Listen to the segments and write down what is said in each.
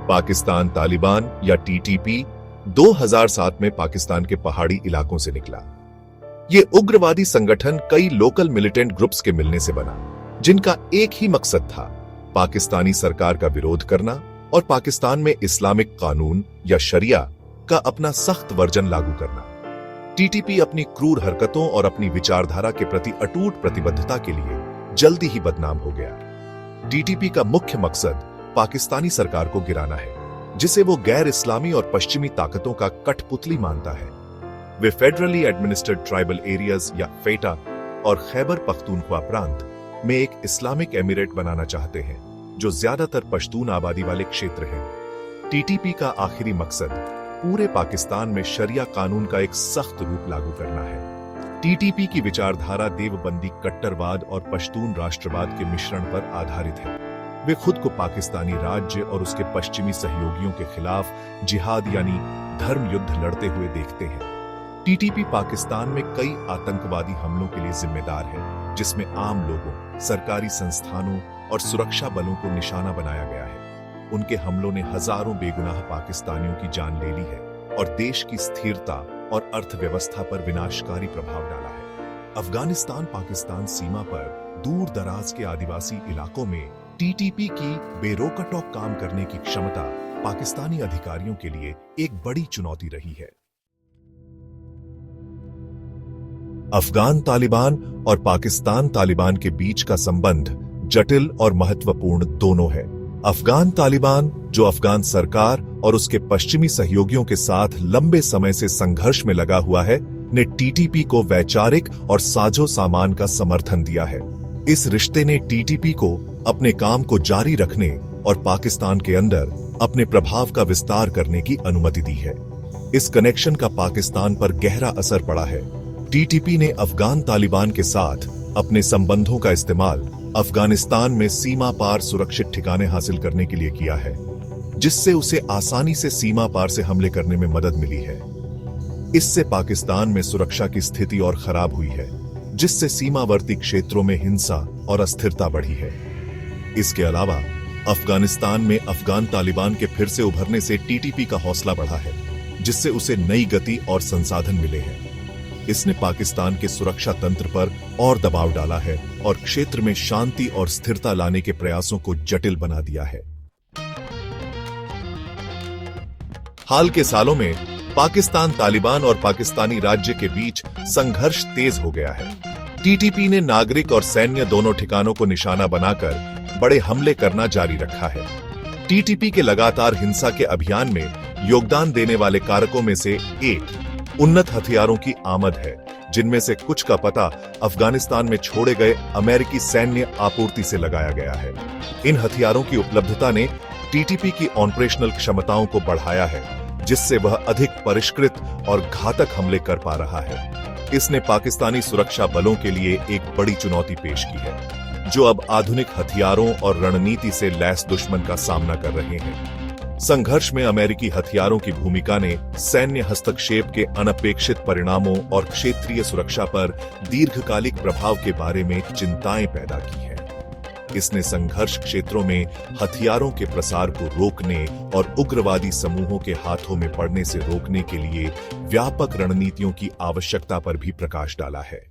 पाकिस्तान तालिबान या टीटीपी 2007 में पाकिस्तान के पहाड़ी इलाकों से निकला। ये उग्रवादी संगठन कई लोकल मिलिटेंट ग्रुप्स के मिलने से बना, जिनका एक ही मकसद था, पाकिस्तानी सरकार का विरोध करना और पाकिस्तान में इस्लामिक कानून या शरिया का अपना सख्त वर्जन लागू करना। टीटीपी अपनी क्रूर हरकतों और अपनी विचारधारा के प्रति अटूट प्रतिबद्धता के लिए जल्दी ही बदनाम हो गया। टीटीपी का मुख्य मकसद पाकिस्तानी सरकार को गिराना है, जिसे वो गैर इस्लामी और पश्चिमी ताकतों का कठपुतली मानता है। वे फेडरली एडमिनिस्ट्रेड ट्राइबल एरियाज या फेटा और खैबर पख्तूनख्वा प्रांत में एक इस्लामिक एमिरेट बनाना चाहते हैं, जो ज्यादातर पश्तून आबादी वाले क्षेत्र है। टीटीपी का आखिरी मकसद पूरे पाकिस्तान में शरिया कानून का एक सख्त रूप लागू करना है। टीटीपी की विचारधारा देवबंदी, कट्टरवाद और पश्तून राष्ट्रवाद के मिश्रण पर आधारित है। वे खुद को पाकिस्तानी राज्य और उसके पश्चिमी सहयोगियों के खिलाफ जिहाद यानी धर्म युद्ध लड़ते हुए देखते हैं। टीटीपी पाकिस्तान में कई आतंकवादी हमलों के लिए जिम्मेदार है, जिसमें आम लोगों, सरकारी संस्थानों और सुरक्षा बलों को निशाना बनाया गया है। उनके हमलों ने हजारों बेगुनाह पाकिस्तानियों की जान ले ली है और देश की स्थिरता और अर्थव्यवस्था पर विनाशकारी प्रभाव डाला है। अफगानिस्तान पाकिस्तान सीमा पर दूर दराज के आदिवासी इलाकों में टीटीपी की बेरोकटोक काम करने की क्षमता पाकिस्तानी अधिकारियों के लिए एक बड़ी चुनौती रही है। अफगान तालिबान और पाकिस्तान तालिबान के बीच का संबंध जटिल और महत्वपूर्ण दोनों है। अफगान तालिबान, जो अफगान सरकार और उसके पश्चिमी सहयोगियों के साथ लंबे समय से संघर्ष में लगा हुआ है, ने टीटीपी को वैचारिक और साजो सामान का समर्थन दिया है। इस रिश्ते ने टीटीपी को अपने काम को जारी रखने और पाकिस्तान के अंदर अपने प्रभाव का विस्तार करने की अनुमति दी है। इस कनेक्शन का पाकिस्तान पर गहरा असर पड़ा है। टीटीपी ने अफगान तालिबान के साथ अपने संबंधों का इस्तेमाल अफगानिस्तान में सीमा पार सुरक्षित ठिकाने हासिल करने के लिए किया है, जिससे उसे आसानी से सीमा पार से हमले करने में मदद मिली है। इससे पाकिस्तान में सुरक्षा की स्थिति और खराब हुई है, जिससे सीमावर्ती क्षेत्रों में हिंसा और अस्थिरता बढ़ी है। इसके अलावा अफगानिस्तान में अफगान तालिबान के फिर से उभरने से टीटीपी का हौसला बढ़ा है, जिससे उसे नई गति और संसाधन मिले हैं। इसने पाकिस्तान के सुरक्षा तंत्र पर और दबाव डाला है और क्षेत्र में शांति और स्थिरता लाने के प्रयासों को जटिल बना दिया है। हाल के सालों में पाकिस्तान तालिबान और पाकिस्तानी राज्य के बीच संघर्ष तेज हो गया है। टीटीपी ने नागरिक और सैन्य दोनों ठिकानों को निशाना बनाकर बड़े हमले करना जारी रखा है। टीटीपी के लगातार हिंसा के अभियान में योगदान देने वाले कारकों में से एक उन्नत हथियारों की आमद है, जिनमें से कुछ का पता अफगानिस्तान में छोड़े गए अमेरिकी सैन्य आपूर्ति से लगाया गया है। इन हथियारों की उपलब्धता ने टीटीपी की ऑपरेशनल क्षमताओं को बढ़ाया है, जिससे वह अधिक परिष्कृत और घातक हमले कर पा रहा है। इसने पाकिस्तानी सुरक्षा बलों के लिए एक बड़ी चुनौती पेश की है, जो अब आधुनिक हथियारों और रणनीति से लैस दुश्मन का सामना कर रहे हैं। संघर्ष में अमेरिकी हथियारों की भूमिका ने सैन्य हस्तक्षेप के अनपेक्षित परिणामों और क्षेत्रीय सुरक्षा पर दीर्घकालिक प्रभाव के बारे में चिंताएं पैदा की हैं। इसने संघर्ष क्षेत्रों में हथियारों के प्रसार को रोकने और उग्रवादी समूहों के हाथों में पड़ने से रोकने के लिए व्यापक रणनीतियों की आवश्यकता पर भी प्रकाश डाला है।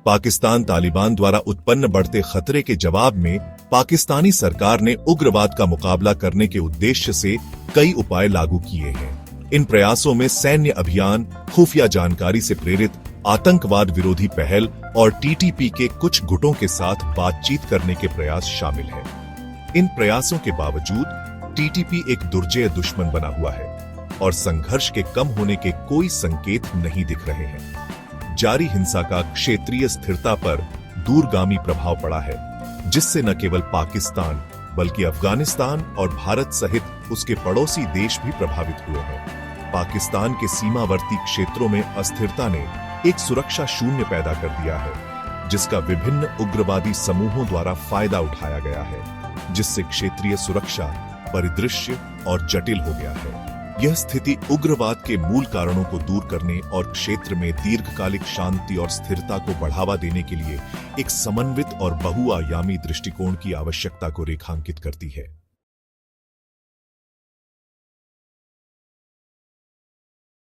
पाकिस्तान तालिबान द्वारा उत्पन्न बढ़ते खतरे के जवाब में पाकिस्तानी सरकार ने उग्रवाद का मुकाबला करने के उद्देश्य से कई उपाय लागू किए हैं। इन प्रयासों में सैन्य अभियान, खुफिया जानकारी से प्रेरित आतंकवाद विरोधी पहल और टीटीपी के कुछ गुटों के साथ बातचीत करने के प्रयास शामिल हैं। इन प्रयासों के बावजूद टीटीपी एक दुर्जय दुश्मन बना हुआ है और संघर्ष के कम होने के कोई संकेत नहीं दिख रहे हैं। जारी हिंसा का क्षेत्रीय स्थिरता पर दूरगामी प्रभाव पड़ा है, जिससे न केवल पाकिस्तान बल्कि अफगानिस्तान और भारत सहित उसके पड़ोसी देश भी प्रभावित हुए हैं। पाकिस्तान के सीमावर्ती क्षेत्रों में अस्थिरता ने एक सुरक्षा शून्य पैदा कर दिया है, जिसका विभिन्न उग्रवादी समूहों द्वारा फायदा उठाया गया है, जिससे क्षेत्रीय सुरक्षा परिदृश्य और जटिल हो गया है। यह स्थिति उग्रवाद के मूल कारणों को दूर करने और क्षेत्र में दीर्घकालिक शांति और स्थिरता को बढ़ावा देने के लिए एक समन्वित और बहुआयामी दृष्टिकोण की आवश्यकता को रेखांकित करती है।